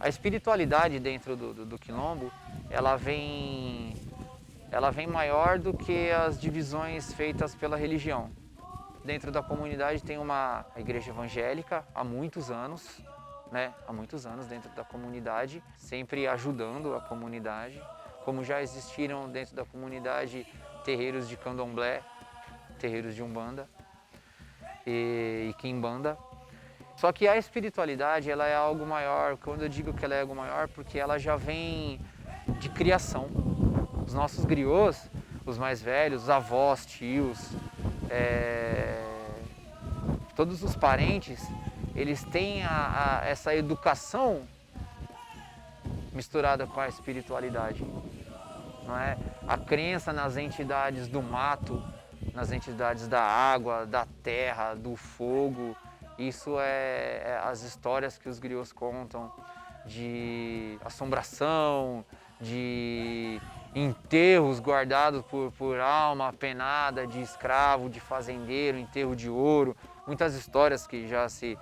espiritualidade dentro do quilombo, ela vem maior do que as divisões feitas pela religião. Dentro da comunidade tem uma igreja evangélica há muitos anos, né? Há muitos anos dentro da comunidade, sempre ajudando a comunidade. Como já existiram dentro da comunidade terreiros de candomblé, terreiros de umbanda e quimbanda. Só que a espiritualidade, ela é algo maior. Quando eu digo que ela é algo maior, porque ela já vem de criação. Os nossos griots, os mais velhos, os avós, tios, todos os parentes, eles têm essa educação misturada com a espiritualidade, não é? A crença nas entidades do mato, nas entidades da água, da terra, do fogo. Isso é as histórias que os griots contam de assombração, de enterros guardados por alma penada de escravo, de fazendeiro, enterro de ouro. Muitas histórias que já se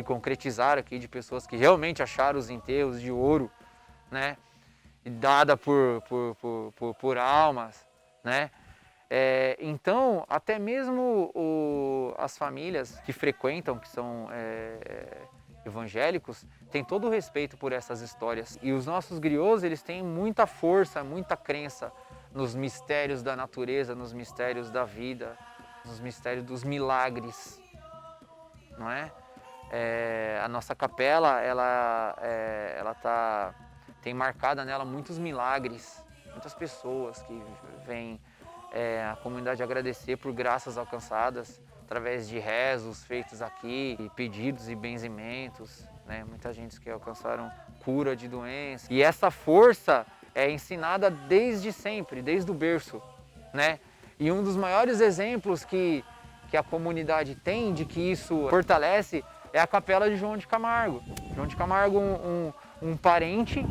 concretizaram aqui de pessoas que realmente acharam os enterros de ouro, né? Dada por almas, né? Então, até mesmo as famílias que frequentam, que são evangélicos, têm todo o respeito por essas histórias. E os nossos griots, eles têm muita força, muita crença nos mistérios da natureza, nos mistérios da vida, nos mistérios dos milagres, não é? A nossa capela, tem marcada nela muitos milagres, muitas pessoas que vêm a comunidade agradecer por graças alcançadas através de rezos feitos aqui, e pedidos e benzimentos, né? Muita gente que alcançaram cura de doenças. E essa força é ensinada desde sempre, desde o berço, né? E um dos maiores exemplos que a comunidade tem de que isso fortalece é a capela de João de Camargo. João de Camargo, um parente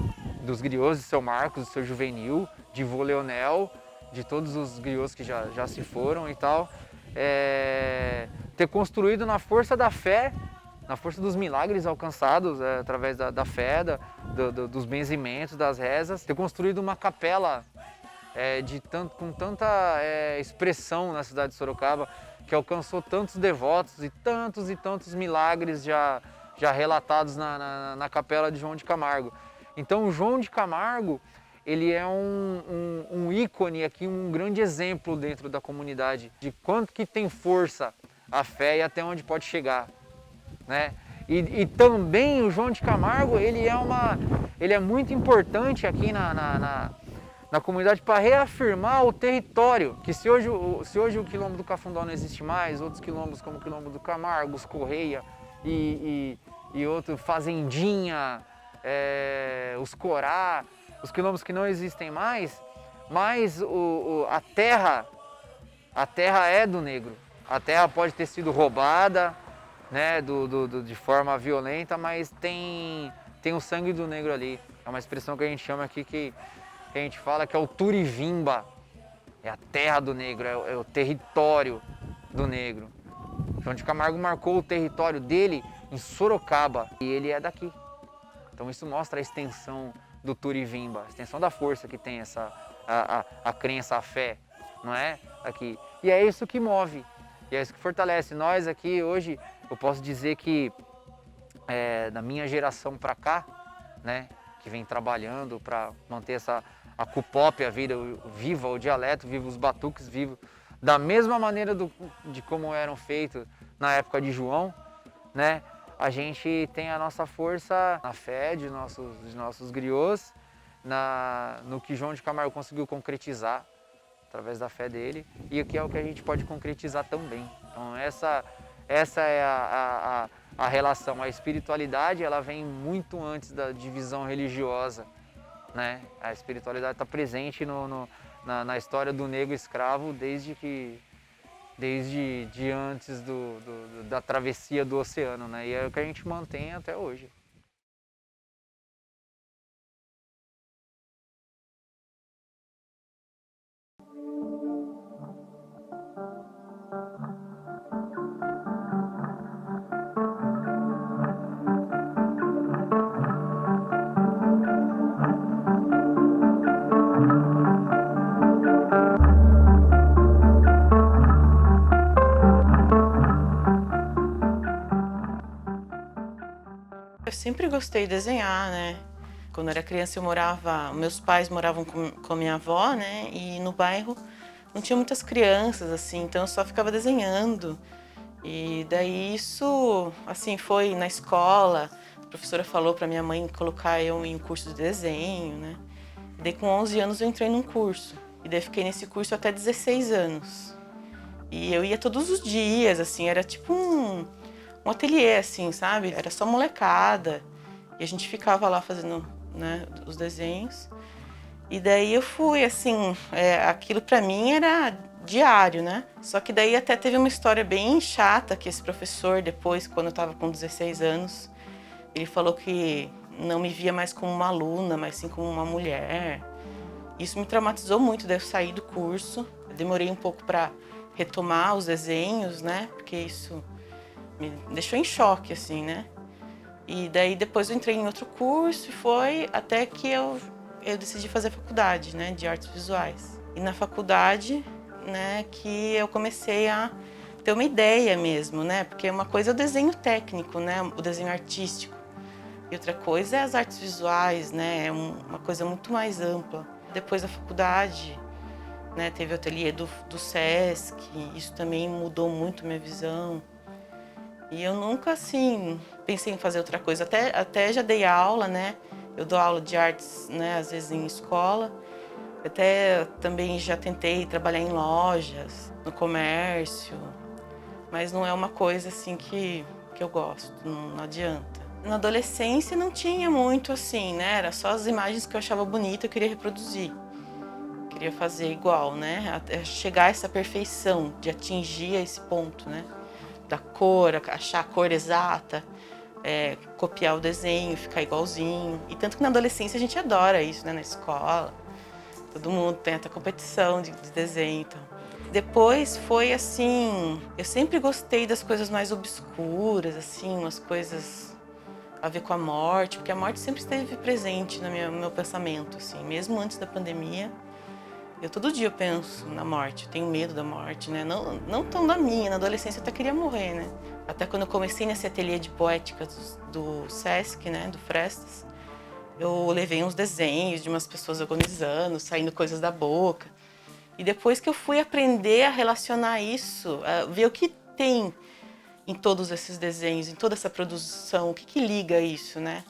dos griots de Seu Marcos, do Seu Juvenil, de Vô Leonel, de todos os griots que já se foram e tal, ter construído na força da fé, na força dos milagres alcançados através da fé, dos benzimentos, das rezas, ter construído uma capela com tanta expressão na cidade de Sorocaba, que alcançou tantos devotos e tantos milagres já relatados na capela de João de Camargo. Então o João de Camargo, ele é um ícone aqui, um grande exemplo dentro da comunidade de quanto que tem força a fé e até onde pode chegar, né? E também o João de Camargo, ele é muito importante aqui na comunidade para reafirmar o território, que se hoje o quilombo do Cafundó não existe mais, outros quilombos como o quilombo do Camargo, os Correia e outro Fazendinha, os Corá, os quilombos que não existem mais, mas a terra é do negro. A terra pode ter sido roubada, né, de forma violenta, mas tem o sangue do negro ali. É uma expressão que a gente chama aqui, que a gente fala que é o Turivimba. É a terra do negro, é o território do negro. João de Camargo marcou o território dele em Sorocaba e ele é daqui. Então isso mostra a extensão do Turivimba, a extensão da força que tem a crença, a fé, não é? Aqui. E é isso que move, e é isso que fortalece. Nós aqui hoje, eu posso dizer que da minha geração para cá, né, que vem trabalhando para manter a Cupop, a vida viva, o dialeto vivo, os batuques vivos, da mesma maneira de como eram feitos na época de João, né? A gente tem a nossa força na fé de nossos griots, no que João de Camargo conseguiu concretizar através da fé dele, e que é o que a gente pode concretizar também. Então essa é a relação. A espiritualidade, ela vem muito antes da divisão religiosa, né? A espiritualidade está presente na história do negro escravo desde antes da travessia do oceano, né? E é o que a gente mantém até hoje. Eu sempre gostei de desenhar, né? Quando eu era criança meus pais moravam com a minha avó, né? E no bairro não tinha muitas crianças, assim, então eu só ficava desenhando. E daí isso, assim, foi na escola, a professora falou para minha mãe colocar eu em um curso de desenho, né? E daí com 11 anos eu entrei num curso. E daí fiquei nesse curso até 16 anos. E eu ia todos os dias, assim, era tipo um ateliê, assim, sabe? Era só molecada. E a gente ficava lá fazendo, né, os desenhos. E daí eu fui, assim, aquilo pra mim era diário, né? Só que daí até teve uma história bem chata que esse professor, depois, quando eu tava com 16 anos, ele falou que não me via mais como uma aluna, mas sim como uma mulher. Isso me traumatizou muito, daí eu saí do curso. Eu demorei um pouco pra retomar os desenhos, né? Porque isso me deixou em choque, assim, né? E daí depois eu entrei em outro curso e foi até que eu decidi fazer faculdade, né, de artes visuais. E na faculdade, né, que eu comecei a ter uma ideia mesmo, né? Porque uma coisa é o desenho técnico, né, o desenho artístico. E outra coisa é as artes visuais, né? É uma coisa muito mais ampla. Depois da faculdade, né, teve o ateliê do Sesc, isso também mudou muito minha visão. E eu nunca, assim, pensei em fazer outra coisa. Até já dei aula, né? Eu dou aula de artes, né, às vezes em escola. Até também já tentei trabalhar em lojas, no comércio. Mas não é uma coisa, assim, que eu gosto, não adianta. Na adolescência não tinha muito, assim, né? Era só as imagens que eu achava bonita, eu queria reproduzir. Queria fazer igual, né? Até chegar a essa perfeição, de atingir esse ponto, né? Da cor, achar a cor exata, copiar o desenho, ficar igualzinho. E tanto que na adolescência a gente adora isso, né? Na escola, todo mundo tem essa competição de desenho. Então. Depois foi assim, eu sempre gostei das coisas mais obscuras, assim, umas coisas a ver com a morte, porque a morte sempre esteve presente no meu pensamento, assim, mesmo antes da pandemia. Todo dia eu penso na morte, eu tenho medo da morte, né? Não tão da minha, na adolescência eu até queria morrer, né? Até quando eu comecei nesse ateliê de poética do Sesc, né, do Frestas, eu levei uns desenhos de umas pessoas agonizando, saindo coisas da boca. E depois que eu fui aprender a relacionar isso, a ver o que tem em todos esses desenhos, em toda essa produção, o que liga isso, né?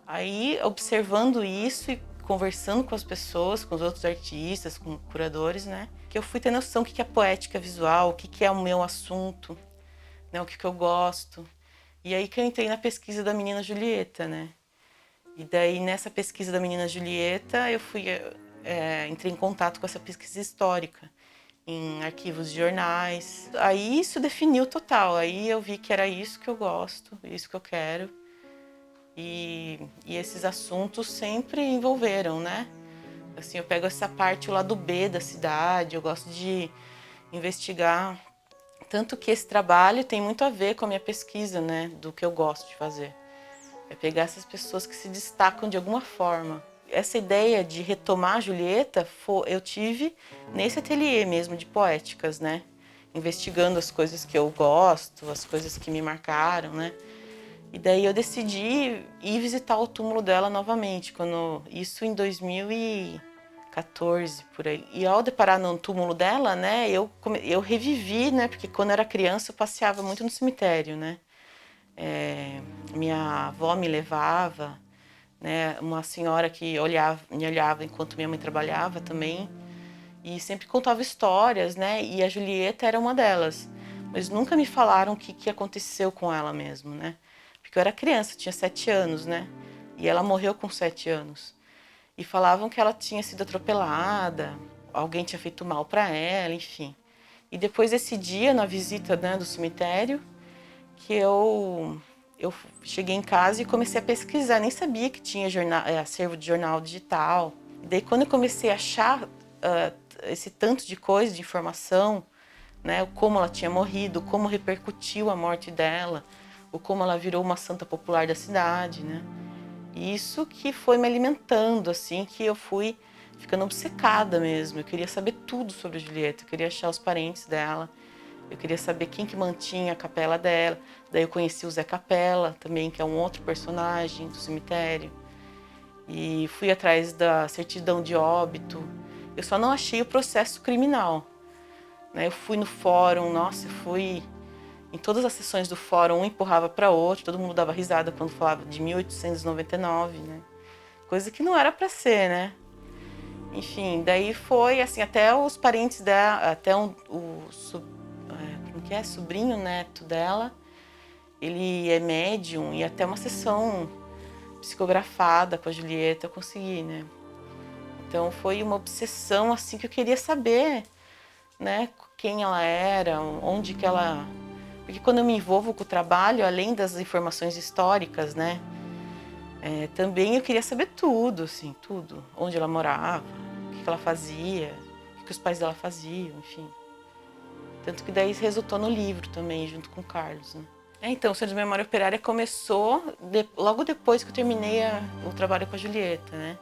Aí, observando isso e conversando com as pessoas, com os outros artistas, com curadores, né? Que eu fui ter noção do que é poética visual, o que é o meu assunto, né? O que eu gosto. E aí que eu entrei na pesquisa da Menina Julieta, né? E daí, nessa pesquisa da Menina Julieta, eu entrei em contato com essa pesquisa histórica, em arquivos de jornais. Aí isso definiu total, aí eu vi que era isso que eu gosto, isso que eu quero. E esses assuntos sempre envolveram, né? Assim, eu pego essa parte, o lado B da cidade, eu gosto de investigar. Tanto que esse trabalho tem muito a ver com a minha pesquisa, né? Do que eu gosto de fazer. É pegar essas pessoas que se destacam de alguma forma. Essa ideia de retomar a Julieta, eu tive nesse ateliê mesmo de poéticas, né? Investigando as coisas que eu gosto, as coisas que me marcaram, né? E daí eu decidi ir visitar o túmulo dela novamente, isso em 2014, por aí. E ao deparar no túmulo dela, né, eu revivi, né, porque quando eu era criança eu passeava muito no cemitério, né. Minha avó me levava, né, uma senhora que me olhava enquanto minha mãe trabalhava também, e sempre contava histórias, né, e a Julieta era uma delas. Mas nunca me falaram o que aconteceu com ela mesmo, né. Porque eu era criança, tinha 7 anos, né? E ela morreu com 7 anos. E falavam que ela tinha sido atropelada, alguém tinha feito mal para ela, enfim. E depois desse dia, na visita, né, do cemitério, que eu cheguei em casa e comecei a pesquisar. Nem sabia que tinha acervo de jornal digital. E daí, quando eu comecei a achar esse tanto de coisa, de informação, né, como ela tinha morrido, como repercutiu a morte dela, ou como ela virou uma santa popular da cidade, né? Isso que foi me alimentando, assim, que eu fui ficando obcecada mesmo. Eu queria saber tudo sobre a Julieta, eu queria achar os parentes dela. Eu queria saber quem que mantinha a capela dela. Daí eu conheci o Zé Capela também, que é um outro personagem do cemitério. E fui atrás da certidão de óbito. Eu só não achei o processo criminal, né? Eu fui no fórum, nossa, eu fui em todas as sessões do fórum, um empurrava para outro, todo mundo dava risada quando falava de 1899, né? Coisa que não era para ser, né? Enfim, daí foi assim, até os parentes dela, até como que é? Sobrinho neto dela, ele é médium, e até uma sessão psicografada com a Julieta eu consegui, né? Então foi uma obsessão assim que eu queria saber, né, quem ela era, onde que ela... Porque quando eu me envolvo com o trabalho, além das informações históricas, né, também eu queria saber tudo, assim, tudo. Onde ela morava, o que ela fazia, o que os pais dela faziam, enfim. Tanto que daí resultou no livro também, junto com o Carlos, né. Então, o Centro de Memória Operária começou logo depois que eu terminei o trabalho com a Julieta, né.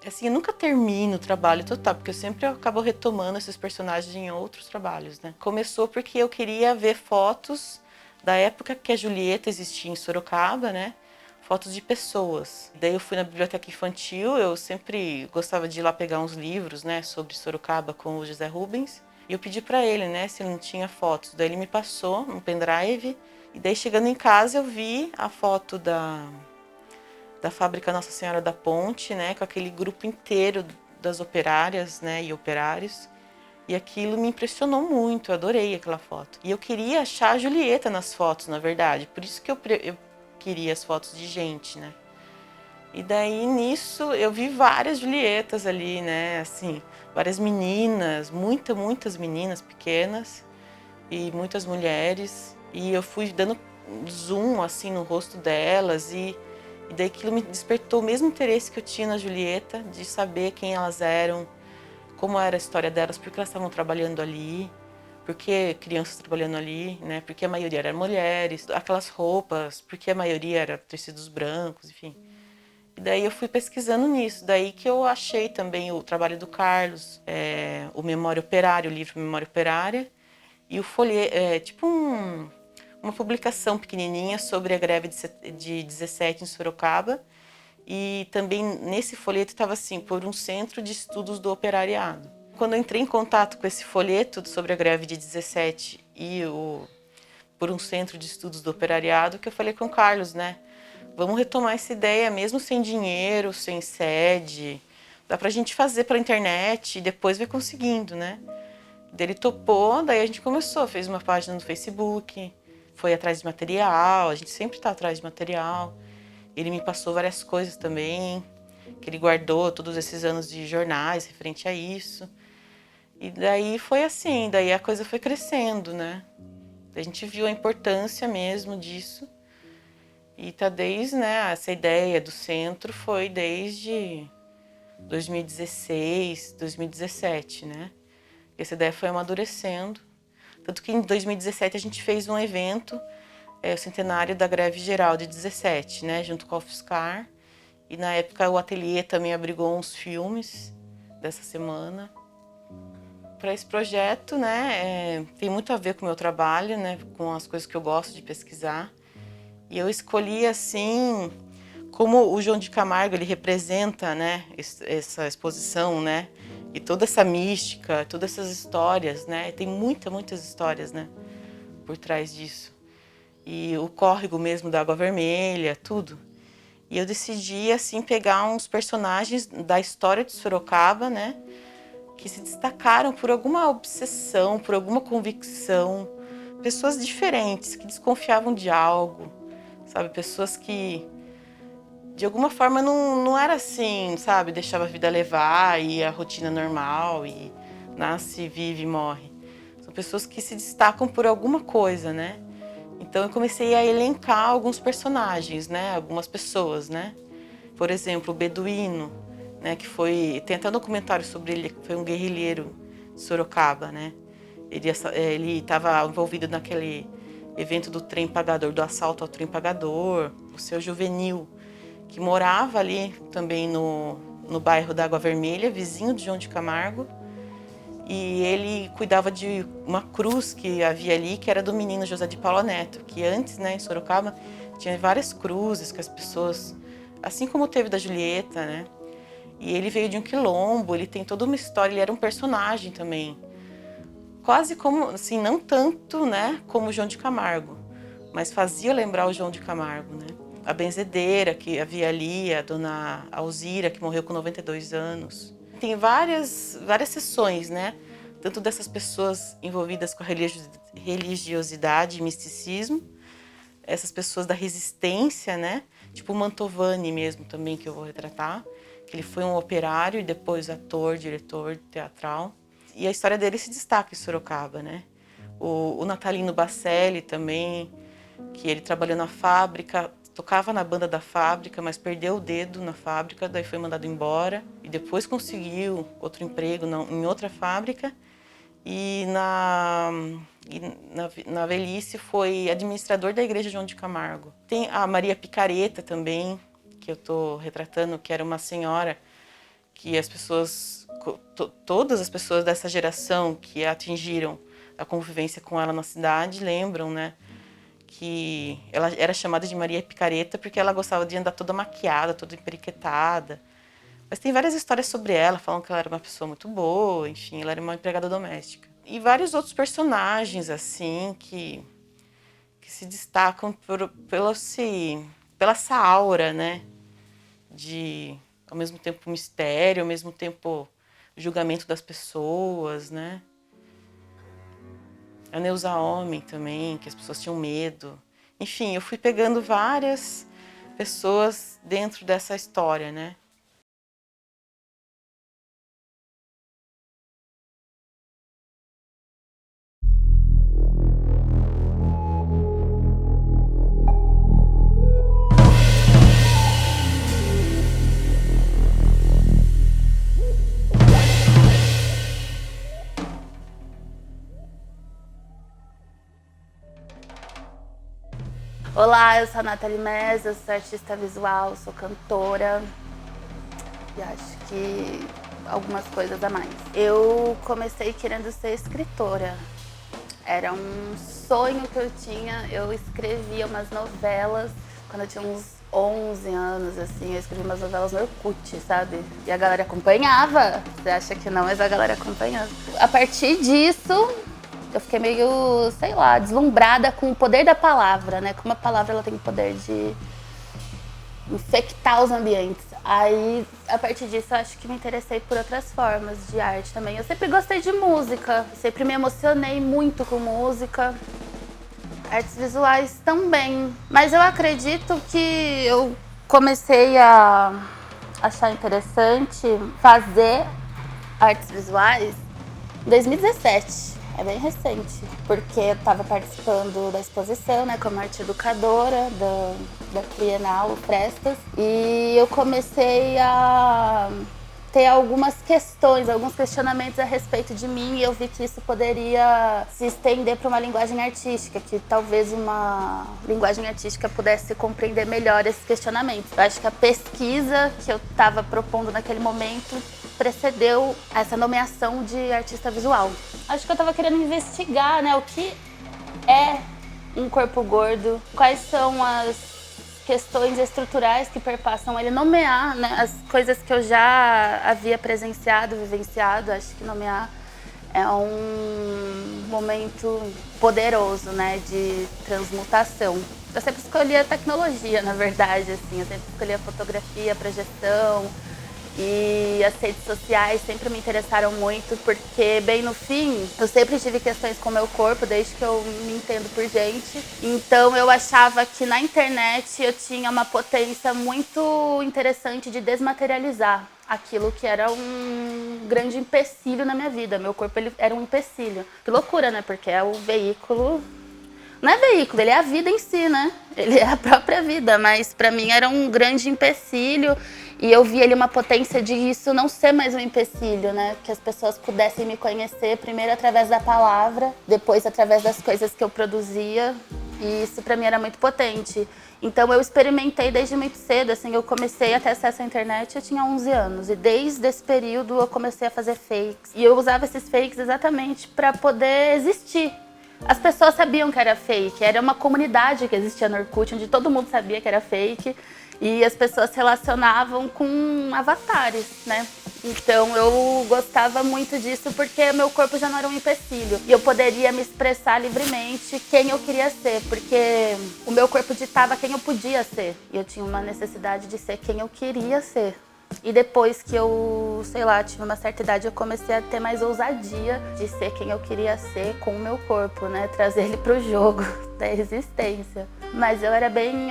Assim, eu nunca termino o trabalho total, porque eu sempre acabo retomando esses personagens em outros trabalhos, né. Começou porque eu queria ver fotos da época que a Julieta existia em Sorocaba, né, fotos de pessoas. Daí eu fui na biblioteca infantil, eu sempre gostava de ir lá pegar uns livros, né, sobre Sorocaba com o José Rubens, e eu pedi para ele, né, se não tinha fotos. Daí ele me passou um pendrive, e daí chegando em casa eu vi a foto da fábrica Nossa Senhora da Ponte, né, com aquele grupo inteiro das operárias, né, e operários. E aquilo me impressionou muito, eu adorei aquela foto. E eu queria achar a Julieta nas fotos, na verdade, por isso que eu queria as fotos de gente, né. E daí nisso eu vi várias Julietas ali, né, assim, várias meninas, muitas meninas pequenas e muitas mulheres. E eu fui dando zoom assim no rosto delas e daí aquilo me despertou o mesmo interesse que eu tinha na Julieta, de saber quem elas eram, como era a história delas, por que elas estavam trabalhando ali, por que crianças trabalhando ali, né? Porque a maioria eram mulheres, aquelas roupas, porque a maioria era tecidos brancos, enfim. E daí eu fui pesquisando nisso, daí que eu achei também o trabalho do Carlos, o Memória Operária, o livro Memória Operária, e o folheto, tipo uma publicação pequenininha sobre a greve de 17 em Sorocaba. E também nesse folheto estava assim, por um centro de estudos do operariado. Quando eu entrei em contato com esse folheto sobre a greve de 17 e por um centro de estudos do operariado, que eu falei com o Carlos, né? Vamos retomar essa ideia, mesmo sem dinheiro, sem sede. Dá pra gente fazer pela internet e depois vai conseguindo, né? Ele topou, daí a gente começou, fez uma página no Facebook, foi atrás de material, a gente sempre está atrás de material. Ele me passou várias coisas também, que ele guardou todos esses anos de jornais referente a isso. E daí foi assim, daí a coisa foi crescendo, né? A gente viu a importância mesmo disso. E tá desde, né, essa ideia do centro foi desde 2016, 2017, né? Essa ideia foi amadurecendo. Tanto que em 2017 a gente fez um evento, o centenário da greve geral de 17, né, junto com a UFSCar. E na época o ateliê também abrigou uns filmes dessa semana. Para esse projeto, né, tem muito a ver com o meu trabalho, né, com as coisas que eu gosto de pesquisar. E eu escolhi assim, como o João de Camargo ele representa, né, essa exposição, né, e toda essa mística, todas essas histórias, né, tem muitas histórias, né, por trás disso. E o córrego mesmo da Água Vermelha, tudo. E eu decidi, assim, pegar uns personagens da história de Sorocaba, né, que se destacaram por alguma obsessão, por alguma convicção, pessoas diferentes, que desconfiavam de algo, sabe, pessoas que de alguma forma não era assim, sabe, deixava a vida levar e a rotina normal e nasce, vive e morre. São pessoas que se destacam por alguma coisa, né? Então eu comecei a elencar alguns personagens, né? Algumas pessoas, né? Por exemplo, o Beduíno, né? Que tem até um documentário sobre ele, que foi um guerrilheiro de Sorocaba, né? Ele estava envolvido naquele evento do trem pagador, do assalto ao trem pagador, o Seu Juvenil, que morava ali também no bairro da Água Vermelha, vizinho de João de Camargo. E ele cuidava de uma cruz que havia ali, que era do menino José de Paula Neto, que antes, né, em Sorocaba, tinha várias cruzes que as pessoas, assim como teve da Julieta, né? E ele veio de um quilombo, ele tem toda uma história, ele era um personagem também. Quase como, assim, não tanto, né, como o João de Camargo, mas fazia lembrar o João de Camargo, né? A benzedeira que havia ali, a dona Alzira, que morreu com 92 anos. Tem várias sessões, né? Tanto dessas pessoas envolvidas com a religiosidade e misticismo, essas pessoas da resistência, né? Tipo o Mantovani mesmo também, que eu vou retratar, que ele foi um operário e depois ator, diretor teatral. E a história dele se destaca em Sorocaba, né? O Natalino Bacelli também, que ele trabalhou na fábrica, tocava na banda da fábrica, mas perdeu o dedo na fábrica, daí foi mandado embora e depois conseguiu outro emprego em outra fábrica e na velhice foi administrador da igreja João de Camargo. Tem a Maria Picareta também, que eu estou retratando, que era uma senhora que as pessoas, todas as pessoas dessa geração que atingiram a convivência com ela na cidade lembram, né? Que ela era chamada de Maria Picareta porque ela gostava de andar toda maquiada, toda emperiquetada. Mas tem várias histórias sobre ela, falam que ela era uma pessoa muito boa, enfim, ela era uma empregada doméstica. E vários outros personagens, assim, que se destacam pela essa aura, né? De, ao mesmo tempo, mistério, ao mesmo tempo, julgamento das pessoas, né? A Neuza Homem também, que as pessoas tinham medo. Enfim, eu fui pegando várias pessoas dentro dessa história, né? Olá, eu sou a Nathalie Meza, eu sou artista visual, sou cantora e acho que algumas coisas a mais. Eu comecei querendo ser escritora, era um sonho que eu tinha, eu escrevia umas novelas quando eu tinha uns 11 anos, assim, eu escrevi umas novelas no Orkut, sabe? E a galera acompanhava, você acha que não, mas a galera acompanhava. A partir disso, eu fiquei meio, sei lá, deslumbrada com o poder da palavra, né? Como a palavra ela tem o poder de infectar os ambientes. Aí, a partir disso, eu acho que me interessei por outras formas de arte também. Eu sempre gostei de música, sempre me emocionei muito com música. Artes visuais também. Mas eu acredito que eu comecei a achar interessante fazer artes visuais em 2017. É bem recente, porque eu estava participando da exposição, né, como arte educadora da Trienal Frestas, e eu comecei a ter algumas questões, alguns questionamentos a respeito de mim, e eu vi que isso poderia se estender para uma linguagem artística, que talvez uma linguagem artística pudesse compreender melhor esses questionamentos. Eu acho que a pesquisa que eu estava propondo naquele momento precedeu essa nomeação de artista visual. Acho que eu estava querendo investigar, né, o que é um corpo gordo, quais são as questões estruturais que perpassam ele, nomear, né, as coisas que eu já havia presenciado, vivenciado. Acho que nomear é um momento poderoso, né, de transmutação. Eu sempre escolhi a tecnologia, na verdade, assim, eu sempre escolhi a fotografia, a projeção. E as redes sociais sempre me interessaram muito, porque, bem no fim, eu sempre tive questões com o meu corpo, desde que eu me entendo por gente. Então, eu achava que na internet eu tinha uma potência muito interessante de desmaterializar aquilo que era um grande empecilho na minha vida. Meu corpo ele era um empecilho. Que loucura, né? Porque é o veículo... Não é veículo, ele é a vida em si, né? Ele é a própria vida, mas pra mim era um grande empecilho. E eu vi ali uma potência de isso não ser mais um empecilho, né? Que as pessoas pudessem me conhecer primeiro através da palavra, depois através das coisas que eu produzia E isso pra mim era muito potente. Então eu experimentei desde muito cedo, assim, eu comecei a ter acesso à internet, eu tinha 11 anos. E desde esse período eu comecei a fazer fakes. E eu usava esses fakes exatamente para poder existir. As pessoas sabiam que era fake, era uma comunidade que existia no Orkut, onde todo mundo sabia que era fake. E as pessoas se relacionavam com avatares, né? Então eu gostava muito disso porque meu corpo já não era um empecilho. E eu poderia me expressar livremente quem eu queria ser, porque o meu corpo ditava quem eu podia ser. E eu tinha uma necessidade de ser quem eu queria ser. E depois que eu, sei lá, tive uma certa idade, eu comecei a ter mais ousadia de ser quem eu queria ser com o meu corpo, né? Trazer ele pro jogo da existência. Mas eu era bem...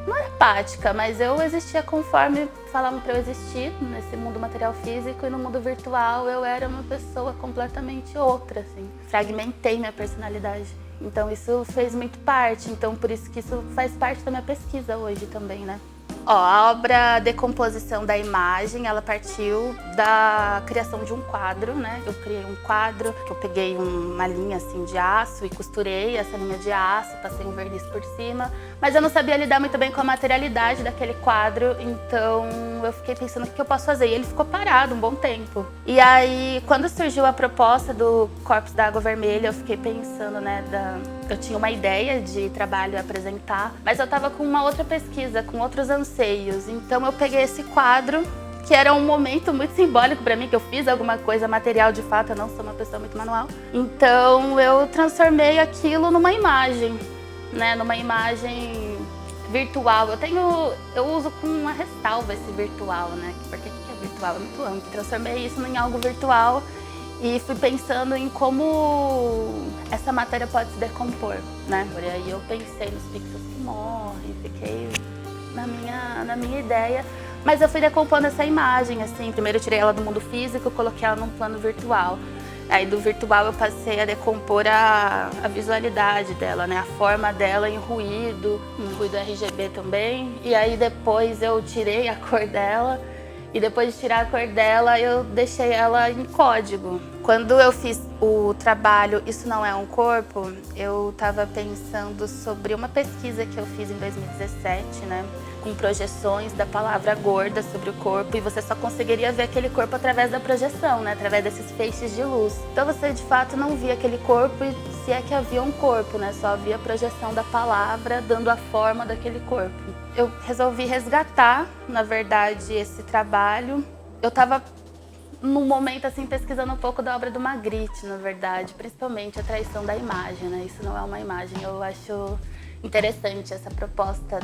não era apática, mas eu existia conforme falavam para eu existir nesse mundo material físico, e no mundo virtual eu era uma pessoa completamente outra, assim. Fragmentei minha personalidade. Então isso fez muito parte, então por isso que isso faz parte da minha pesquisa hoje também, né? Ó, a obra Decomposição da Imagem, ela partiu da criação de um quadro, né? Eu criei um quadro, que eu peguei uma linha assim de aço e costurei essa linha de aço, passei um verniz por cima, mas eu não sabia lidar muito bem com a materialidade daquele quadro, então eu fiquei pensando o que eu posso fazer, e ele ficou parado um bom tempo. E aí, quando surgiu a proposta do Corpos da Água Vermelha, eu fiquei pensando, né, eu tinha uma ideia de trabalho a apresentar, mas eu estava com uma outra pesquisa, com outros anseios. Então eu peguei esse quadro, que era um momento muito simbólico para mim, que eu fiz alguma coisa material de fato, eu não sou uma pessoa muito manual. Então eu transformei aquilo numa imagem, né, numa imagem virtual. Eu uso com uma ressalva esse virtual, né, porque o que é virtual? É muito amplo. Transformei isso em algo virtual. E fui pensando em como essa matéria pode se decompor, né? Por aí eu pensei nos pixels que morrem, fiquei na minha ideia. Mas eu fui decompondo essa imagem, assim. Primeiro eu tirei ela do mundo físico, coloquei ela num plano virtual. Aí do virtual eu passei a decompor a visualidade dela, né? A forma dela em ruído, um ruído RGB também. E aí depois eu tirei a cor dela. E depois de tirar a cor dela, eu deixei ela em código. Quando eu fiz o trabalho Isso Não É um Corpo, eu estava pensando sobre uma pesquisa que eu fiz em 2017, né? Com projeções da palavra gorda sobre o corpo, e você só conseguiria ver aquele corpo através da projeção, né? Através desses feixes de luz. Então você de fato não via aquele corpo, se é que havia um corpo, né? Só havia a projeção da palavra dando a forma daquele corpo. Eu resolvi resgatar, na verdade, esse trabalho. Eu estava num momento assim pesquisando um pouco da obra do Magritte, na verdade, principalmente a traição da imagem, né? Isso não é uma imagem. Eu acho interessante essa proposta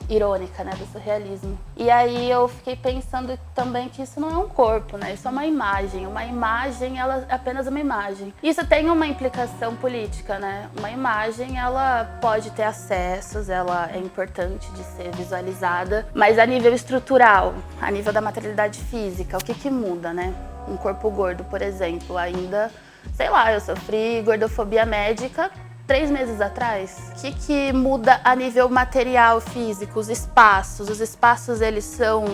irônica, né, do surrealismo. E aí eu fiquei pensando também que isso não é um corpo, né? Isso é uma imagem. Uma imagem, ela é apenas uma imagem. Isso tem uma implicação política, né? Uma imagem, ela pode ter acessos, ela é importante de ser visualizada, mas a nível estrutural, a nível da materialidade física, o que muda, né? Um corpo gordo, por exemplo, ainda, sei lá, eu sofri gordofobia médica 3 meses atrás. O que muda a nível material, físico? Os espaços eles são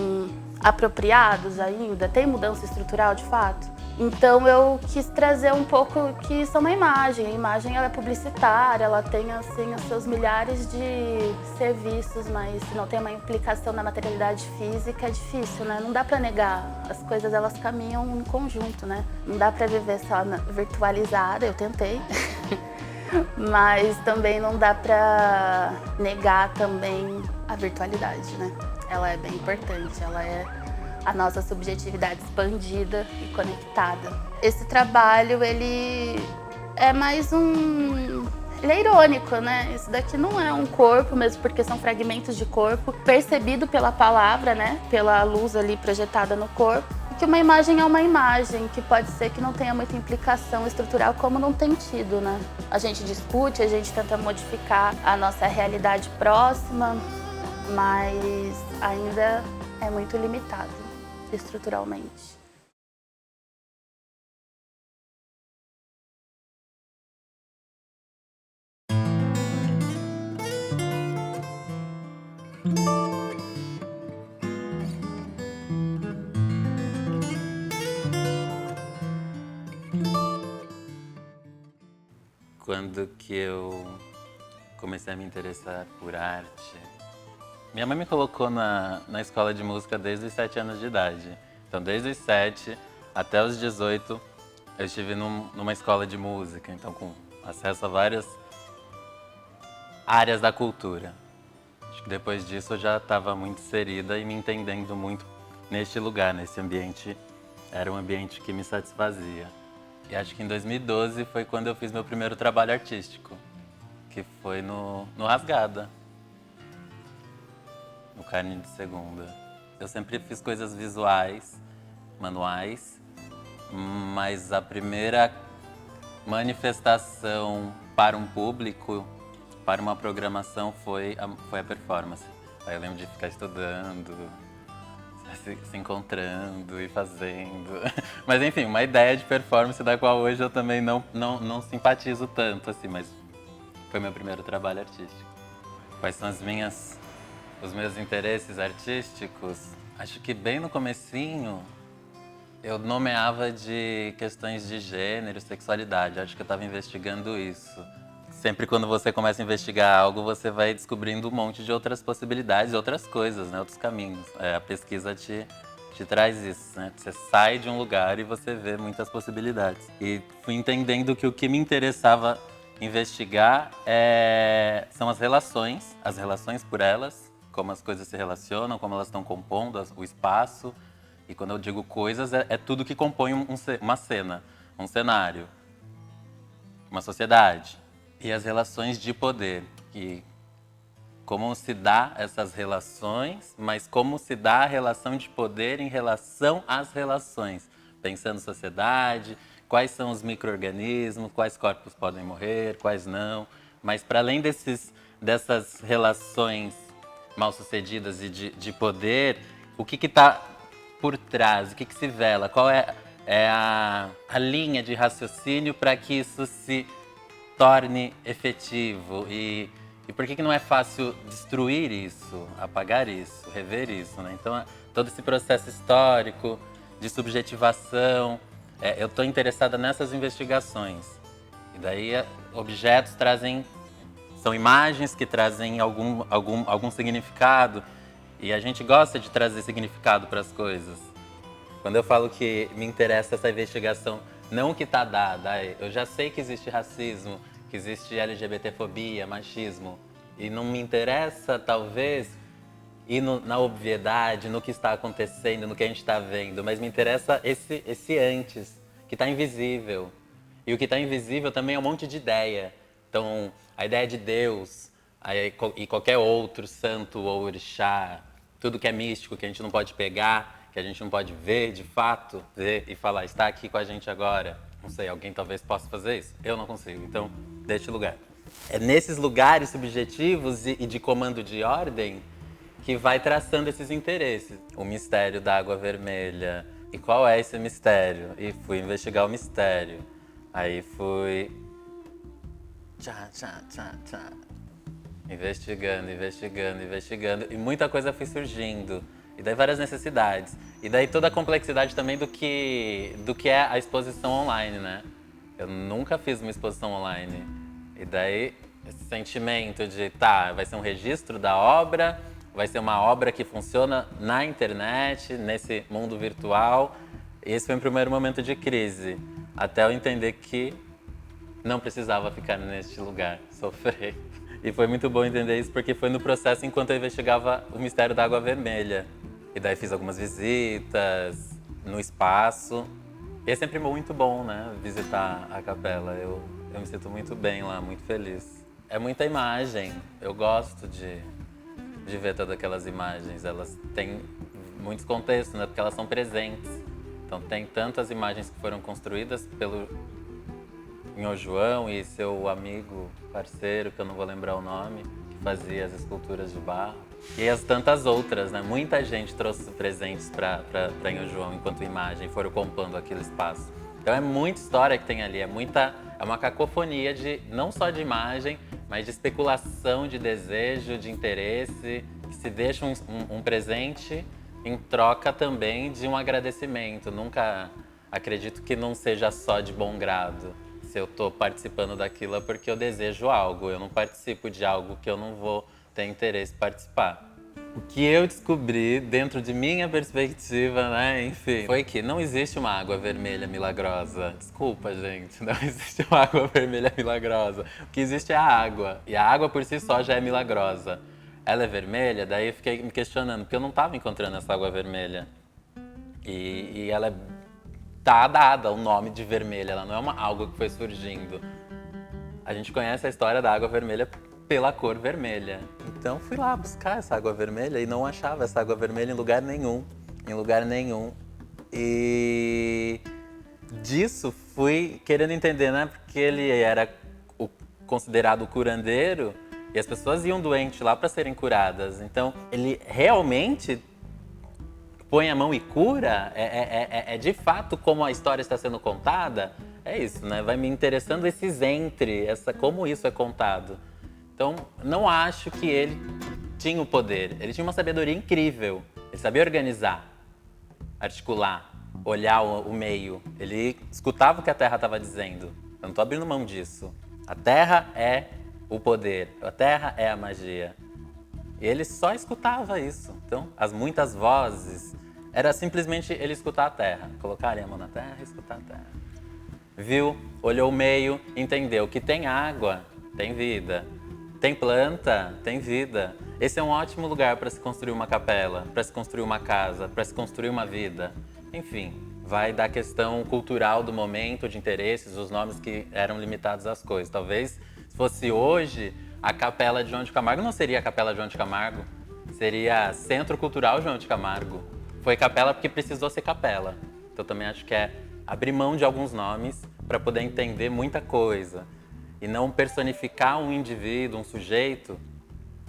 apropriados ainda? Tem mudança estrutural de fato? Então eu quis trazer um pouco que isso é uma imagem. A imagem ela é publicitária, ela tem assim os seus milhares de serviços, mas se não tem uma implicação na materialidade física é difícil, né? Não dá para negar. As coisas elas caminham em conjunto, né? Não dá para viver só virtualizada, eu tentei. Mas também não dá pra negar também a virtualidade, né? Ela é bem importante, ela é a nossa subjetividade expandida e conectada. Esse trabalho, ele é mais ele é irônico, né? Isso daqui não é um corpo mesmo, porque são fragmentos de corpo, percebido pela palavra, né? Pela luz ali projetada no corpo. Que uma imagem é uma imagem, que pode ser que não tenha muita implicação estrutural, como não tem tido, né? A gente discute, a gente tenta modificar a nossa realidade próxima, mas ainda é muito limitado estruturalmente. Quando que eu comecei a me interessar por arte? Minha mãe me colocou na escola de música desde os 7 anos de idade. Então, desde os 7 até os 18, eu estive numa escola de música, então com acesso a várias áreas da cultura. Acho que depois disso eu já estava muito inserida e me entendendo muito neste lugar, nesse ambiente. Era um ambiente que me satisfazia. E acho que em 2012 foi quando eu fiz meu primeiro trabalho artístico, que foi no Rasgada, no Carne de Segunda. Eu sempre fiz coisas visuais, manuais, mas a primeira manifestação para um público, para uma programação, foi a performance. Aí eu lembro de ficar estudando, se encontrando e fazendo. Mas enfim, uma ideia de performance da qual hoje eu também não simpatizo tanto, assim, mas foi meu primeiro trabalho artístico. Quais são os meus interesses artísticos? Acho que bem no comecinho eu nomeava de questões de gênero, sexualidade. Acho que eu estava investigando isso. Sempre quando você começa a investigar algo, você vai descobrindo um monte de outras possibilidades, outras coisas, né? Outros caminhos. A pesquisa te traz isso, né? Você sai de um lugar e você vê muitas possibilidades. E fui entendendo que o que me interessava investigar são as relações por elas, como as coisas se relacionam, como elas estão compondo o espaço. E quando eu digo coisas, é tudo que compõe uma cena, um cenário, uma sociedade. E as relações de poder, e como se dá essas relações, mas como se dá a relação de poder em relação às relações. Pensando sociedade, quais são os micro-organismos, quais corpos podem morrer, quais não. Mas para além dessas relações mal-sucedidas e de poder, o que está por trás, o que se vela, qual é a linha de raciocínio para que isso se torne efetivo e por que não é fácil destruir isso, apagar isso, rever isso, né? Então, todo esse processo histórico de subjetivação, eu estou interessada nessas investigações. E daí, objetos são imagens que trazem algum significado, e a gente gosta de trazer significado para as coisas. Quando eu falo que me interessa essa investigação, não o que está dada, eu já sei que existe racismo, que existe LGBTfobia, machismo, e não me interessa, talvez, ir na obviedade, no que está acontecendo, no que a gente está vendo, mas me interessa esse antes, que está invisível. E o que está invisível também é um monte de ideia. Então, a ideia de Deus e qualquer outro santo ou orixá, tudo que é místico, que a gente não pode pegar, que a gente não pode ver de fato, ver e falar, está aqui com a gente agora. Não sei, alguém talvez possa fazer isso? Eu não consigo, então deixe lugar. É nesses lugares subjetivos e de comando de ordem que vai traçando esses interesses. O mistério da água vermelha. E qual é esse mistério? E fui investigar o mistério. Aí fui... Investigando. E muita coisa foi surgindo. E daí várias necessidades. E daí toda a complexidade também do que é a exposição online, né? Eu nunca fiz uma exposição online. E daí esse sentimento de, vai ser um registro da obra, vai ser uma obra que funciona na internet, nesse mundo virtual. E esse foi o primeiro momento de crise. Até eu entender que não precisava ficar neste lugar, sofrer. E foi muito bom entender isso, porque foi no processo enquanto eu investigava o mistério da água vermelha. E daí fiz algumas visitas no espaço. E é sempre muito bom, né, visitar a capela. Eu me sinto muito bem lá, muito feliz. É muita imagem. Eu gosto de ver todas aquelas imagens. Elas têm muitos contextos, né, porque elas são presentes. Então tem tantas imagens que foram construídas pelo Nho João e seu amigo, parceiro, que eu não vou lembrar o nome, que fazia as esculturas de barro. E as tantas outras, né? Muita gente trouxe presentes para Nho João enquanto imagem, foram compondo aquele espaço. Então é muita história que tem ali, é uma cacofonia não só de imagem, mas de especulação, de desejo, de interesse, que se deixa um presente em troca também de um agradecimento. Nunca acredito que não seja só de bom grado. Se eu tô participando daquilo é porque eu desejo algo. Eu não participo de algo que eu não vou ter interesse em participar. O que eu descobri dentro de minha perspectiva, né, enfim, foi que não existe uma água vermelha milagrosa. Desculpa, gente, não existe uma água vermelha milagrosa. O que existe é a água. E a água por si só já é milagrosa. Ela é vermelha, daí eu fiquei me questionando, porque eu não estava encontrando essa água vermelha. E ela tá dada o nome de vermelha, ela não é uma algo que foi surgindo. A gente conhece a história da água vermelha pela cor vermelha. Então fui lá buscar essa água vermelha e não achava essa água vermelha em lugar nenhum. Em lugar nenhum. E disso fui querendo entender, né? Porque ele era considerado o curandeiro e as pessoas iam doentes lá para serem curadas. Então ele realmente põe a mão e cura? É de fato como a história está sendo contada? É isso, né? Vai me interessando esses como isso é contado. Então, não acho que ele tinha o poder. Ele tinha uma sabedoria incrível. Ele sabia organizar, articular, olhar o meio. Ele escutava o que a Terra estava dizendo. Eu não estou abrindo mão disso. A Terra é o poder. A Terra é a magia. E ele só escutava isso. Então, as muitas vozes, era simplesmente ele escutar a Terra. Colocar a mão na Terra e escutar a Terra. Viu, olhou o meio, entendeu que tem água, tem vida. Tem planta, tem vida. Esse é um ótimo lugar para se construir uma capela, para se construir uma casa, para se construir uma vida. Enfim, vai da questão cultural do momento, de interesses, os nomes que eram limitados às coisas. Talvez, se fosse hoje, a Capela de João de Camargo não seria a Capela de João de Camargo, seria Centro Cultural João de Camargo. Foi capela porque precisou ser capela. Então também acho que é abrir mão de alguns nomes para poder entender muita coisa. E não personificar um indivíduo, um sujeito,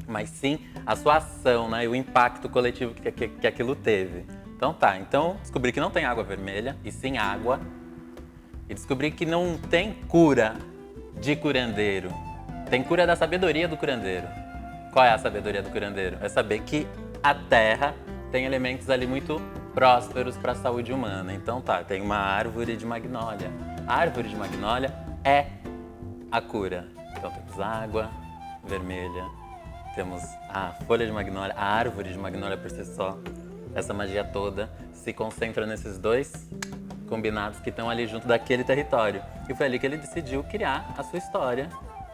mas sim a sua ação, né? E o impacto coletivo que aquilo teve. Então tá, descobri que não tem água vermelha, e sim água. E descobri que não tem cura de curandeiro. Tem cura da sabedoria do curandeiro. Qual é a sabedoria do curandeiro? É saber que a terra tem elementos ali muito prósperos para a saúde humana. Então tá, tem uma árvore de magnólia. A árvore de magnólia é a cura. Então temos água vermelha, temos a folha de magnólia, a árvore de magnólia por si só. Essa magia toda se concentra nesses dois combinados que estão ali junto daquele território. E foi ali que ele decidiu criar a sua história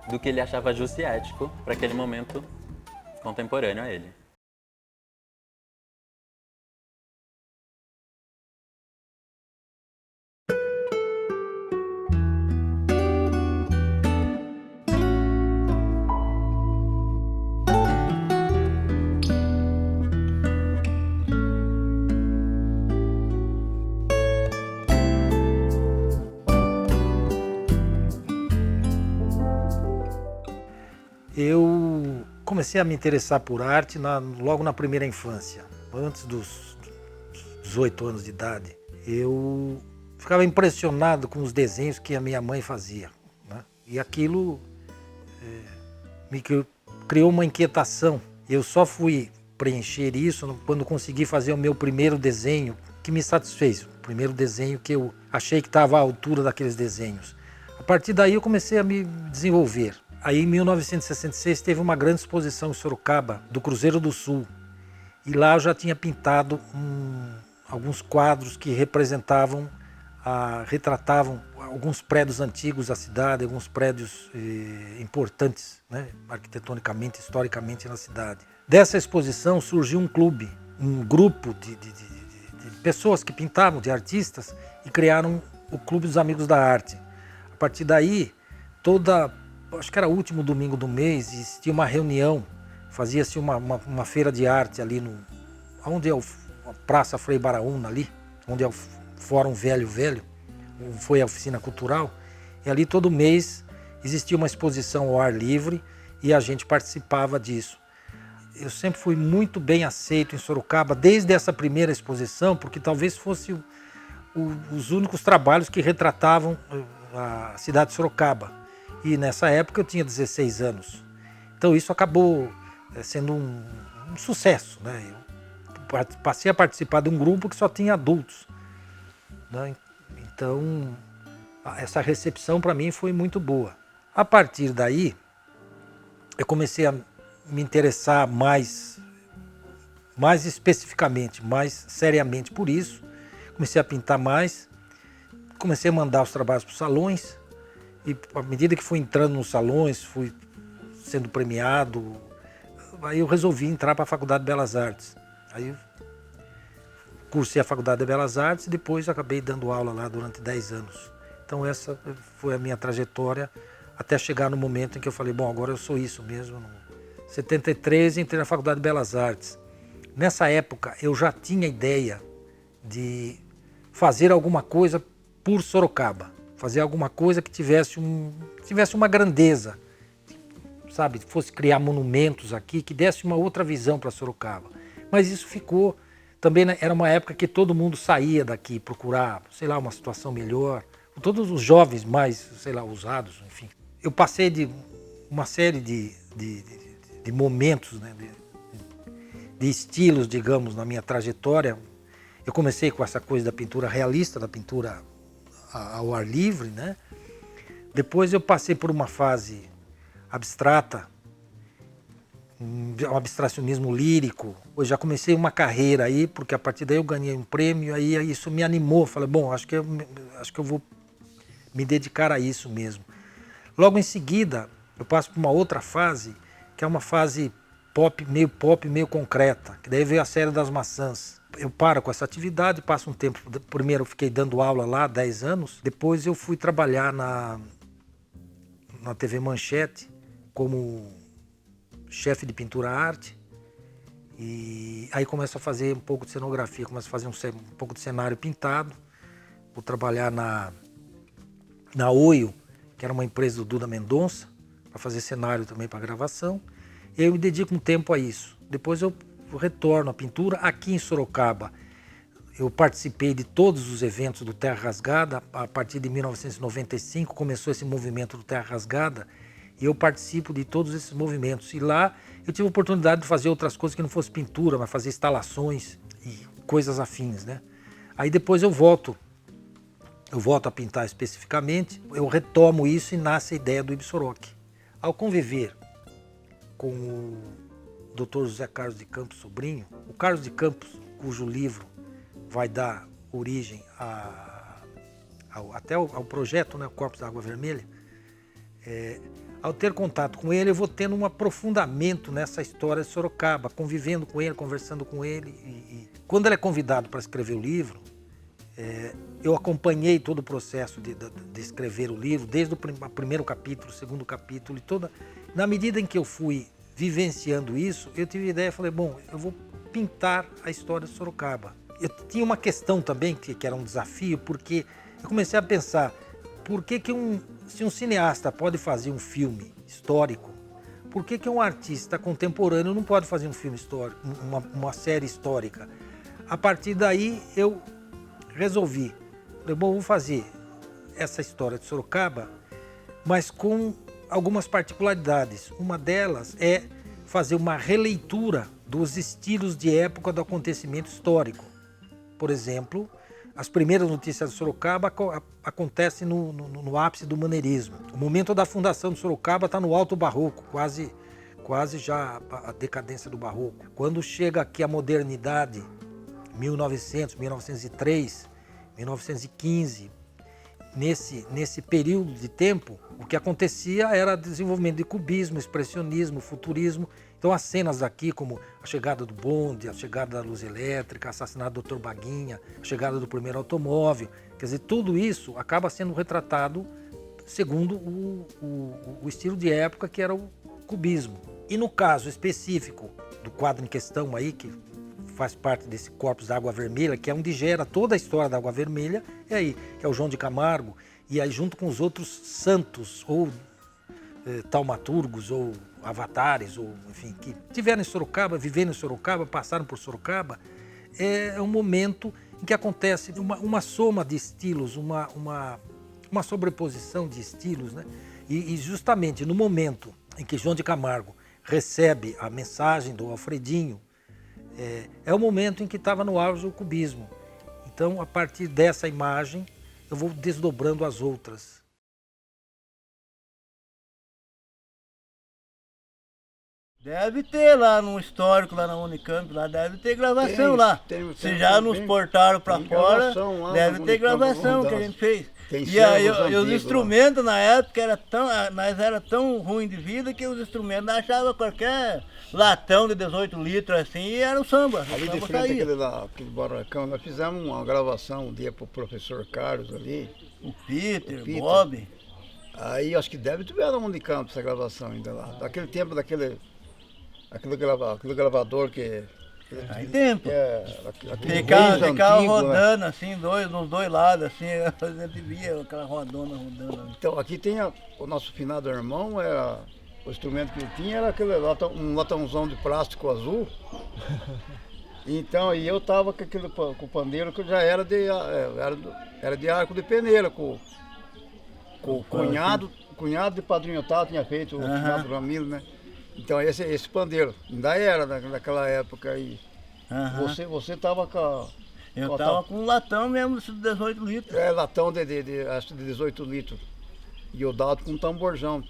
do que ele achava justo e ético para aquele momento contemporâneo a ele. Eu comecei a me interessar por arte logo na primeira infância, antes dos 18 anos de idade. Eu ficava impressionado com os desenhos que a minha mãe fazia, né? E aquilo me criou uma inquietação. Eu só fui preencher isso quando consegui fazer o meu primeiro desenho que me satisfez. O primeiro desenho que eu achei que estava à altura daqueles desenhos. A partir daí eu comecei a me desenvolver. Aí em 1966 teve uma grande exposição em Sorocaba, do Cruzeiro do Sul. E lá eu já tinha pintado alguns quadros que retratavam alguns prédios antigos da cidade, alguns prédios importantes, né, arquitetonicamente, historicamente na cidade. Dessa exposição surgiu um clube, um grupo de pessoas que pintavam, de artistas, e criaram o Clube dos Amigos da Arte. A partir daí, acho que era o último domingo do mês, existia uma reunião, fazia-se uma feira de arte ali onde é a Praça Frei Baraúna ali, onde é o Fórum Velho, foi a oficina cultural, e ali todo mês existia uma exposição ao ar livre e a gente participava disso. Eu sempre fui muito bem aceito em Sorocaba, desde essa primeira exposição, porque talvez fosse os únicos trabalhos que retratavam a cidade de Sorocaba. E nessa época eu tinha 16 anos. Então isso acabou sendo um sucesso, né? Eu passei a participar de um grupo que só tinha adultos, né? Então essa recepção para mim foi muito boa. A partir daí, eu comecei a me interessar mais especificamente, mais seriamente por isso. Comecei a pintar mais, comecei a mandar os trabalhos para os salões, e à medida que fui entrando nos salões, fui sendo premiado, aí eu resolvi entrar para a Faculdade de Belas Artes. Aí eu cursei a Faculdade de Belas Artes e depois acabei dando aula lá durante 10 anos. Então essa foi a minha trajetória até chegar no momento em que eu falei, bom, agora eu sou isso mesmo. Em 73 entrei na Faculdade de Belas Artes. Nessa época eu já tinha ideia de fazer alguma coisa por Sorocaba, fazer alguma coisa que tivesse uma grandeza, sabe, fosse criar monumentos aqui, que desse uma outra visão para Sorocaba. Mas isso ficou, também era uma época que todo mundo saía daqui procurar, sei lá, uma situação melhor, todos os jovens mais, sei lá, ousados, enfim. Eu passei de uma série de momentos, né, de estilos, digamos, na minha trajetória. Eu comecei com essa coisa da pintura realista, da pintura ao ar livre, né? Depois eu passei por uma fase abstrata, um abstracionismo lírico. Eu já comecei uma carreira aí, porque a partir daí eu ganhei um prêmio, aí isso me animou. Falei, bom, acho que eu vou me dedicar a isso mesmo. Logo em seguida, eu passo por uma outra fase, que é uma fase pop, meio concreta, que daí veio a série das maçãs. Eu paro com essa atividade, passo um tempo, primeiro eu fiquei dando aula lá, 10 anos, depois eu fui trabalhar na TV Manchete como chefe de pintura arte, e aí começo a fazer um pouco de cenografia, começo a fazer um pouco de cenário pintado, vou trabalhar na Oio, que era uma empresa do Duda Mendonça, para fazer cenário também para gravação, e aí eu me dedico um tempo a isso. Depois eu retorno à pintura aqui em Sorocaba. Eu participei de todos os eventos do Terra Rasgada. A partir de 1995 começou esse movimento do Terra Rasgada e eu participo de todos esses movimentos. E lá eu tive a oportunidade de fazer outras coisas que não fosse pintura, mas fazer instalações e coisas afins, né? Aí depois eu volto a pintar especificamente, eu retomo isso e nasce a ideia do Ibsoroc. Ao conviver com o Dr. José Carlos de Campos Sobrinho, o Carlos de Campos, cujo livro vai dar origem até ao projeto, né, Corpos da Água Vermelha, ao ter contato com ele, eu vou tendo um aprofundamento nessa história de Sorocaba, convivendo com ele, conversando com ele. E quando ele é convidado para escrever o livro, eu acompanhei todo o processo de escrever o livro, desde o primeiro capítulo, o segundo capítulo, na medida em que eu fui vivenciando isso, eu tive a ideia, falei, bom, eu vou pintar a história de Sorocaba. Eu tinha uma questão também, que era um desafio, porque eu comecei a pensar, por que se um cineasta pode fazer um filme histórico, por que um artista contemporâneo não pode fazer um filme histórico, uma série histórica? A partir daí, eu resolvi, falei, bom, vou fazer essa história de Sorocaba, mas com algumas particularidades. Uma delas é fazer uma releitura dos estilos de época do acontecimento histórico. Por exemplo, as primeiras notícias de Sorocaba acontecem no ápice do maneirismo. O momento da fundação de Sorocaba está no alto barroco, quase já a decadência do barroco. Quando chega aqui a modernidade, 1900, 1903, 1915, nesse período de tempo, o que acontecia era desenvolvimento de cubismo, expressionismo, futurismo. Então as cenas aqui, como a chegada do bonde, a chegada da luz elétrica, assassinato do Dr. Baguinha, a chegada do primeiro automóvel, quer dizer, tudo isso acaba sendo retratado segundo o estilo de época, que era o cubismo. E no caso específico do quadro em questão aí, que faz parte desse Corpos da Água Vermelha, que é onde gera toda a história da Água Vermelha, que é o João de Camargo, e aí junto com os outros santos, ou taumaturgos, ou avatares, ou enfim, que tiveram em Sorocaba, viveram em Sorocaba, passaram por Sorocaba, é um momento em que acontece uma soma de estilos, uma sobreposição de estilos, né? E justamente no momento em que João de Camargo recebe a mensagem do Alfredinho, é o momento em que estava no auge o cubismo. Então, a partir dessa imagem, eu vou desdobrando as outras. Deve ter lá no histórico, lá na Unicamp, lá deve ter gravação Tem, lá. tem, Se tem, já tem, nos tem. portaram pra Tem fora, gravação lá deve na ter Unicamp, gravação que a vamos gente fez. Tem E aí, servos e os antigos instrumentos na época nós era tão ruim de vida que os instrumentos nós achava qualquer latão de 18 litros assim e era o samba. O Ali de samba frente saía. aquele barracão, nós fizemos uma gravação um dia pro professor Carlos ali. O Peter, Peter. Bob. Aí acho que deve ter na Unicamp essa gravação ainda lá. Daquele tempo, aquele gravador que... Aí tempo. Aquele Ficava antigo, né? rodando assim, nos dois lados, assim, a gente via aquela rodona rodando. Então, aqui tem o nosso finado irmão, o instrumento que ele tinha era aquele um latãozão de plástico azul. Então, e eu tava com o pandeiro que já era de arco de peneira, com o cunhado de padrinho Otávio tinha feito, o finado Ramiro, né? Então, esse pandeiro, ainda era naquela época aí. Você tava com Eu tava com um latão mesmo de 18 litros. latão acho que de 18 litros. E o Dalto com um tamborzão.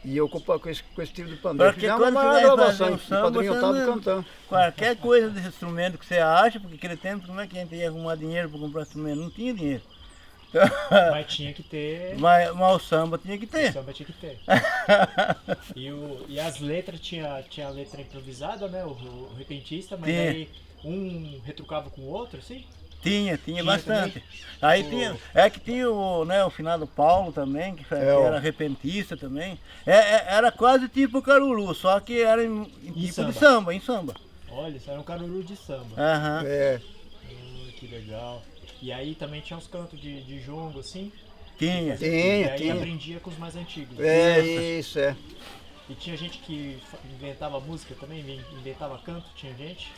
E eu com esse tipo de pandeiro. Porque Fizemos quando uma você vai gravação, fazer um o samba, padrinho você Otávio não- cantando. Qualquer coisa desse instrumento que você acha, porque naquele tempo como é que a gente ia arrumar dinheiro para comprar instrumento? Não tinha dinheiro. Mas tinha que ter. Mas o samba tinha que O ter. samba tinha que ter. E as letras, tinha a letra improvisada, né? O repentista, mas Tinha. aí um retrucava com o outro, assim? Tinha Tinha bastante. também? Aí tinha, que tinha o finado Paulo também, que era repentista também. Era quase tipo Caruru, só que era em tipo samba. de samba, em samba. Olha, isso era um caruru de samba. Aham. Que legal. E aí também tinha uns cantos de jongo, assim? Tinha. E aí tinha. aprendia com os mais antigos. Isso. E tinha gente que inventava música também, inventava canto, tinha gente.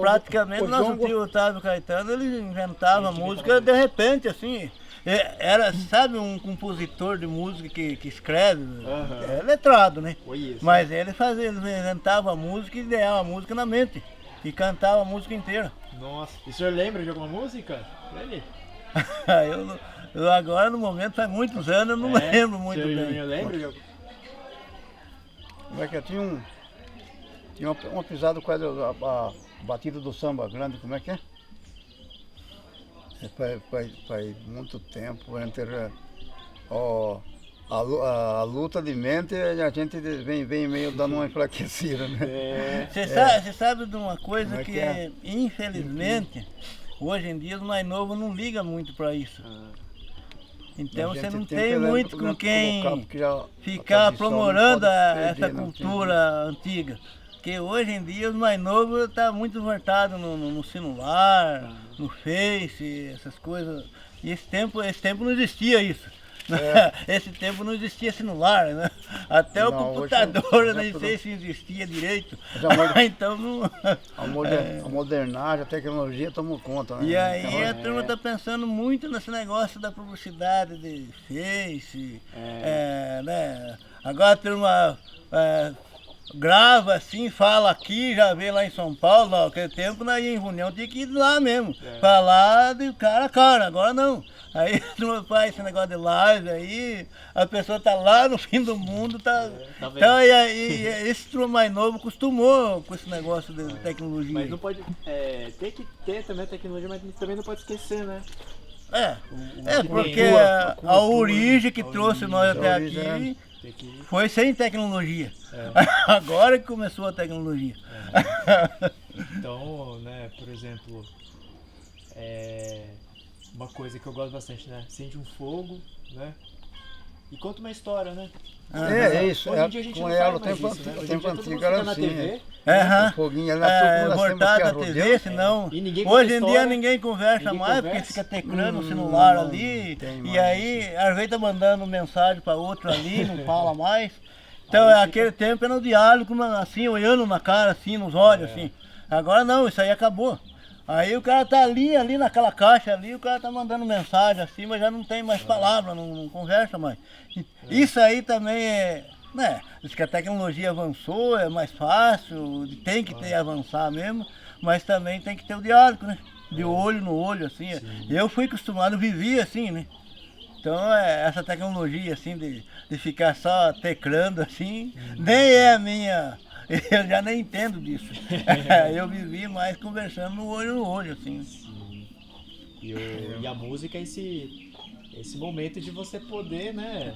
Praticamente o nosso jongo- tio Otávio Caetano, ele inventava Ele música inventava de repente, assim. Era, sabe, um compositor de música que escreve, é letrado, né? Conheço. Mas ele inventava a música e ideava a música na mente. E cantava a música inteira. Nossa, e o senhor lembra de alguma música? Ele? Eu agora, no momento, faz muitos anos, eu não lembro muito bem. Eu lembro de alguma. Como é que tinha uma pisada quase a batida do samba grande, como é que é? Faz muito tempo entre a luta de mente, a gente vem meio dando uma enfraquecida, né? Você sabe de uma coisa Como é que, que é? infelizmente, hoje em dia os mais novos não ligam muito para isso. Então A você gente não que tem lembra muito do com colocar, quem porque a ficar tradição não aprimorando pode essa perder, não tem cultura antiga. Porque hoje em dia os mais novos estão muito voltados no celular, no Face, essas coisas. E esse tempo não existia isso. Esse tempo não existia celular, né? Até o Não, computador eu hoje nem já sei se existia direito. Já Então não. a modernagem, a tecnologia tomou conta, né? E aí Então, a turma tá pensando muito nesse negócio da publicidade de Face, né? Agora a turma grava assim, fala aqui, já vê lá em São Paulo, naquele tempo nós ia em reunião, tinha que ir lá mesmo, falar de cara a cara, agora não. Aí a turma faz esse negócio de live aí, a pessoa tá lá no fim do mundo, tá vendo? então, e aí esse turma mais novo acostumou com esse negócio de tecnologia. Mas não pode. Tem que ter também a tecnologia, mas também não pode esquecer, né? Porque a origem que trouxe nós até aqui Tem que. foi sem tecnologia. Agora que começou a tecnologia. Então, né, por exemplo, uma coisa que eu gosto bastante, né? Acende um fogo, né? E conta uma história, né? Isso, Hoje em dia a gente com não ela, faz o mais tempo, isso, né? o Hoje em tempo dia todo antigo mundo era fica na assim, TV, né? O foguinho ali na Voltado à aqui, TV, senão. E ninguém conta Hoje em dia história, ninguém conversa ninguém mais, conversa. porque fica teclando no celular não ali. tem E mais aí, às vezes tá mandando mensagem para outro ali, não fala mais. Então, aquele tempo era um diálogo, assim, olhando na cara, assim, nos olhos, assim. Agora não, isso aí acabou. Aí o cara tá ali naquela caixa ali, o cara tá mandando mensagem assim, mas já não tem mais palavra, não conversa mais. Isso aí também né, diz que a tecnologia avançou, é mais fácil, tem que ter avançar mesmo, mas também tem que ter o diálogo, né? de olho no olho, assim. Eu fui acostumado, vivi assim, né? Então, essa tecnologia, assim, de ficar só teclando, assim, nem é a minha... Eu já nem entendo disso. Eu vivi mais conversando no olho, assim. E a música é esse momento de você poder, né,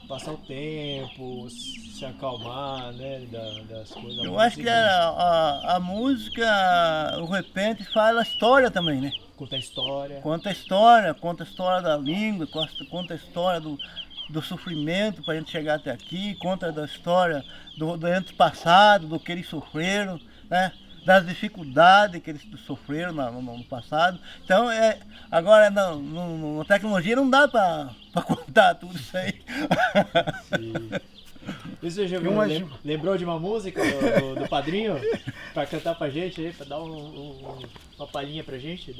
passar o tempo, se acalmar, né, das coisas. Eu acho que a música, de repente, fala a história também, né? Conta a história. Conta a história da língua, conta a história do sofrimento para a gente chegar até aqui, conta da história do antepassado, do que eles sofreram, né? Das dificuldades que eles sofreram no passado. Então, agora, na tecnologia não dá para contar tudo isso aí. E você já lembrou de uma música do Padrinho? Pra cantar pra gente aí, pra dar uma palhinha pra gente?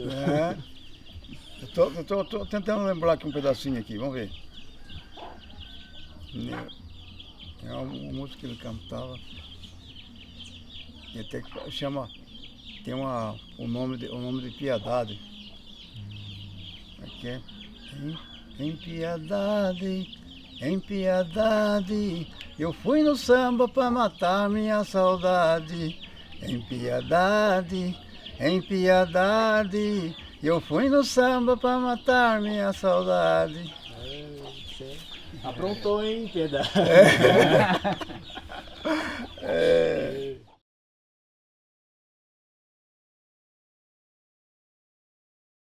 Eu tô tentando lembrar aqui um pedacinho aqui, vamos ver. É uma música que ele cantava. E até que chama. Tem o nome de Piedade. Aqui é. Em piedade, eu fui no samba pra matar minha saudade. Em piedade, eu fui no samba pra matar minha saudade. Aprontou, hein, Piedade?